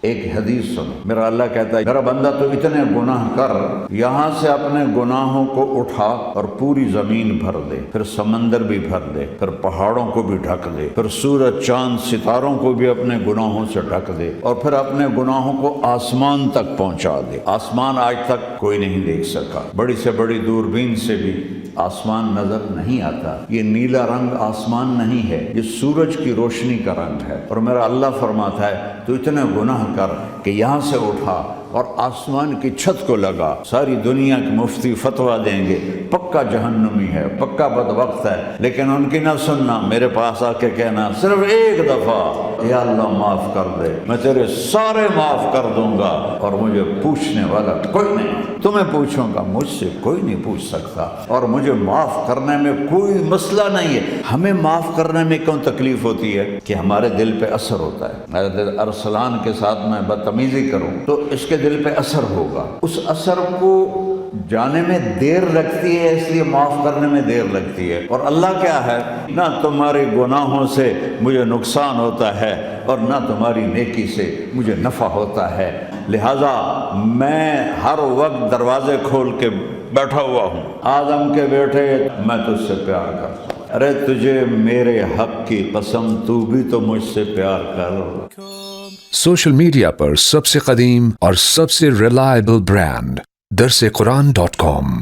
ایک حدیث سنو، میرا اللہ کہتا ہے میرا بندہ تو اتنے گناہ کر، یہاں سے اپنے گناہوں کو اٹھا اور پوری زمین بھر دے، پھر سمندر بھی بھر دے، پھر پہاڑوں کو بھی ڈھک دے، پھر سورج چاند ستاروں کو بھی اپنے گناہوں سے ڈھک دے، اور پھر اپنے گناہوں کو آسمان تک پہنچا دے۔ آسمان آج تک کوئی نہیں دیکھ سکا، بڑی سے بڑی دوربین سے بھی آسمان نظر نہیں آتا۔ یہ نیلا رنگ آسمان نہیں ہے، یہ سورج کی روشنی کا رنگ ہے۔ اور میرا اللہ فرماتا ہے تو اتنے گناہ کر کہ یہاں سے اٹھا اور آسمان کی چھت کو لگا، ساری دنیا کے مفتی فتویٰ دیں گے پکا جہنمی ہے، پکا بدبخت ہے، لیکن ان کی نہ سننا، میرے پاس آ کے کہنا صرف ایک دفعہ یا اللہ معاف کر دے، میں تیرے سارے معاف کر دوں گا اور مجھے پوچھنے والا کوئی نہیں۔ تمہیں پوچھوں گا، مجھ سے کوئی نہیں پوچھ سکتا، اور مجھے معاف کرنے میں کوئی مسئلہ نہیں ہے۔ ہمیں معاف کرنے میں کیوں تکلیف ہوتی ہے؟ کہ ہمارے دل پہ اثر ہوتا ہے۔ میرے دل ارسلان کے ساتھ میں بدتمیزی کروں تو اس کے دل پہ اثر ہوگا، اس اثر کو جانے میں دیر لگتی ہے، اس لیے معاف کرنے میں دیر لگتی ہے۔ اور اللہ کیا ہے، نہ تمہارے گناہوں سے مجھے نقصان ہوتا ہے اور نہ تمہاری نیکی سے مجھے نفع ہوتا ہے، لہذا میں ہر وقت دروازے کھول کے بیٹھا ہوا ہوں۔ آدم کے بیٹے، میں تجھ سے پیار کرتا ہوں، ارے تجھے میرے حق کی قسم، تو بھی تو مجھ سے پیار کر۔ سوشل میڈیا پر سب سے قدیم اور سب سے ریلائبل برانڈ درسقرآن.com